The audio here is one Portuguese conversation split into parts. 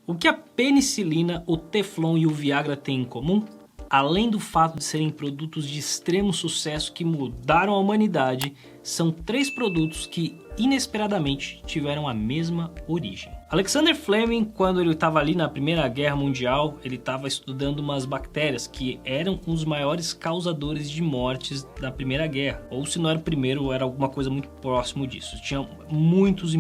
O que a penicilina, o Teflon e o Viagra têm em comum? Além do fato de serem produtos de extremo sucesso que mudaram a humanidade, são 3 produtos que inesperadamente tiveram a mesma origem. Alexander Fleming, quando ele estava ali na Primeira Guerra Mundial, ele estava estudando umas bactérias que eram um dos maiores causadores de mortes da Primeira Guerra. Ou se não era o primeiro, era alguma coisa muito próximo disso. Tinha muitos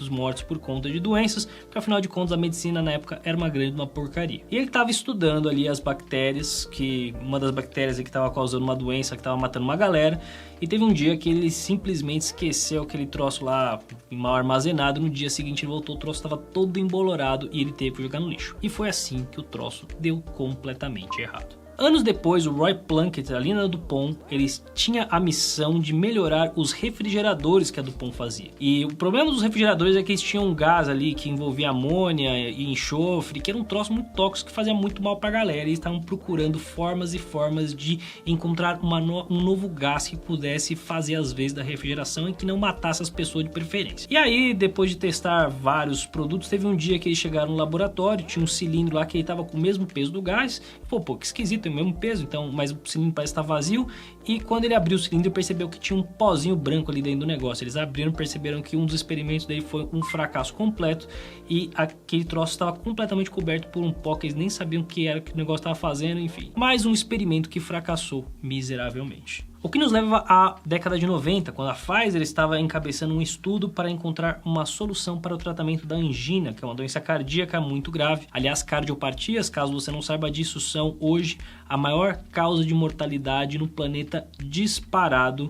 mortos por conta de doenças, porque afinal de contas a medicina na época era uma porcaria. E ele estava estudando ali as bactérias, que uma das bactérias que estava causando uma doença, que estava matando uma galera, e teve um dia que ele simplesmente esqueceu aquele troço lá mal armazenado. No dia seguinte ele voltou, o troço estava todo embolorado e ele teve que jogar no lixo. E foi assim que o troço deu completamente errado. Anos depois, o Roy Plunkett, ali na DuPont, ele tinha a missão de melhorar os refrigeradores que a DuPont fazia. E o problema dos refrigeradores é que eles tinham um gás ali que envolvia amônia e enxofre, que era um troço muito tóxico que fazia muito mal pra galera. E eles estavam procurando formas e formas de encontrar um novo gás que pudesse fazer as vezes da refrigeração e que não matasse as pessoas de preferência. E aí, depois de testar vários produtos, teve um dia que eles chegaram no laboratório, tinha um cilindro lá que ele tava com o mesmo peso do gás. Pô, que esquisito, o mesmo peso, então, mas o cilindro parece estar vazio. E quando ele abriu o cilindro, percebeu que tinha um pozinho branco ali dentro do negócio. Eles abriram, perceberam que um dos experimentos dele foi um fracasso completo e aquele troço estava completamente coberto por um pó que eles nem sabiam o que era que o negócio estava fazendo, enfim. Mais um experimento que fracassou miseravelmente. O que nos leva à década de 90, quando a Pfizer estava encabeçando um estudo para encontrar uma solução para o tratamento da angina, que é uma doença cardíaca muito grave. Aliás, cardiopatias, caso você não saiba disso, são hoje a maior causa de mortalidade no planeta disparado.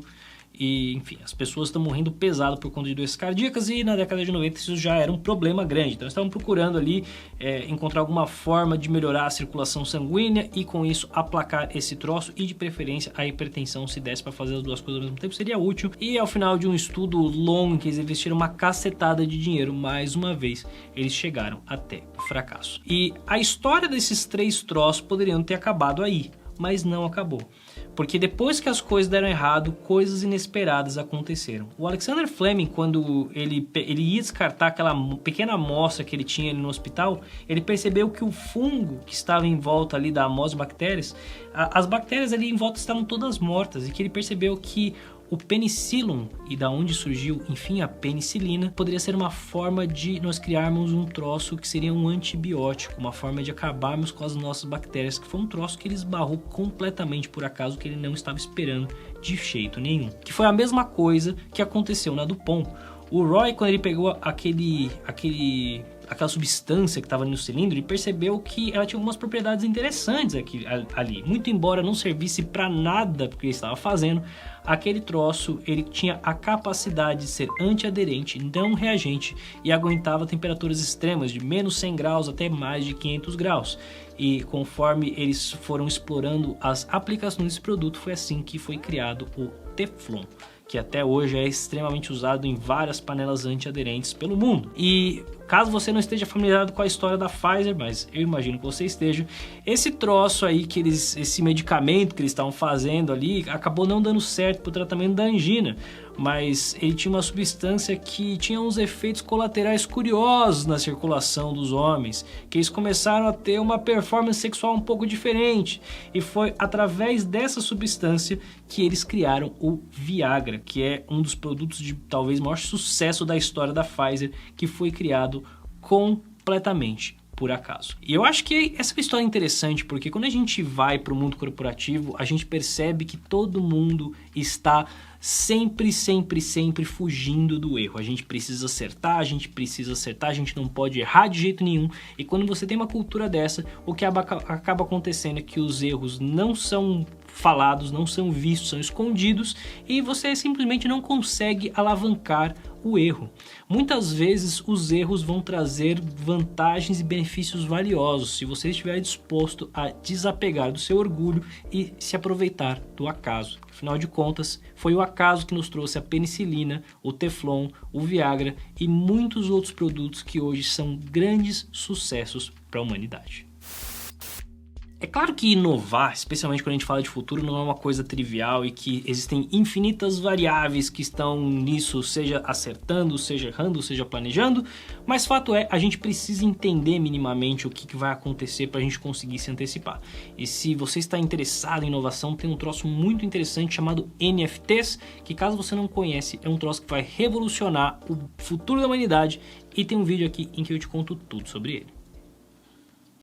E, enfim, as pessoas estão morrendo pesado por conta de doenças cardíacas e na década de 90 isso já era um problema grande. Então eles estavam procurando ali encontrar alguma forma de melhorar a circulação sanguínea e com isso aplacar esse troço e de preferência a hipertensão, se desse para fazer as duas coisas ao mesmo tempo seria útil. E ao final de um estudo longo que eles investiram uma cacetada de dinheiro, mais uma vez eles chegaram até o fracasso. E a história desses 3 troços poderiam ter acabado aí, mas não acabou. Porque depois que as coisas deram errado, coisas inesperadas aconteceram. O Alexander Fleming, quando ele ia descartar aquela pequena amostra que ele tinha ali no hospital, ele percebeu que o fungo que estava em volta ali da amostra de bactérias, as bactérias ali em volta estavam todas mortas, e que ele percebeu que o penicillin, e da onde surgiu, enfim, a penicilina, poderia ser uma forma de nós criarmos um troço que seria um antibiótico, uma forma de acabarmos com as nossas bactérias, que foi um troço que ele esbarrou completamente por acaso, que ele não estava esperando de jeito nenhum. Que foi a mesma coisa que aconteceu na DuPont. O Roy, quando ele pegou aquela substância que estava no cilindro, ele percebeu que ela tinha algumas propriedades interessantes ali. Muito embora não servisse para nada porque ele estava fazendo, aquele troço ele tinha a capacidade de ser antiaderente, não reagente, e aguentava temperaturas extremas de menos 100 graus até mais de 500 graus. E conforme eles foram explorando as aplicações desse produto, foi assim que foi criado o Teflon, que até hoje é extremamente usado em várias panelas antiaderentes pelo mundo. E caso você não esteja familiarizado com a história da Pfizer, mas eu imagino que você esteja, esse troço aí, esse medicamento que eles estavam fazendo ali, acabou não dando certo para o tratamento da angina, mas ele tinha uma substância que tinha uns efeitos colaterais curiosos na circulação dos homens, que eles começaram a ter uma performance sexual um pouco diferente, e foi através dessa substância que eles criaram o Viagra, que é um dos produtos de talvez maior sucesso da história da Pfizer, que foi criado completamente por acaso. E eu acho que essa é uma história interessante, porque quando a gente vai para o mundo corporativo, a gente percebe que todo mundo está sempre fugindo do erro. A gente precisa acertar, a gente não pode errar de jeito nenhum. E quando você tem uma cultura dessa, o que acaba acontecendo é que os erros não são falados, não são vistos, são escondidos, e você simplesmente não consegue alavancar o erro. Muitas vezes os erros vão trazer vantagens e benefícios valiosos se você estiver disposto a desapegar do seu orgulho e se aproveitar do acaso. Afinal de contas, foi o acaso que nos trouxe a penicilina, o Teflon, o Viagra e muitos outros produtos que hoje são grandes sucessos para a humanidade. É claro que inovar, especialmente quando a gente fala de futuro, não é uma coisa trivial e que existem infinitas variáveis que estão nisso, seja acertando, seja errando, seja planejando, mas fato é, a gente precisa entender minimamente o que vai acontecer para a gente conseguir se antecipar. E se você está interessado em inovação, tem um troço muito interessante chamado NFTs, que caso você não conhece, é um troço que vai revolucionar o futuro da humanidade, e tem um vídeo aqui em que eu te conto tudo sobre ele.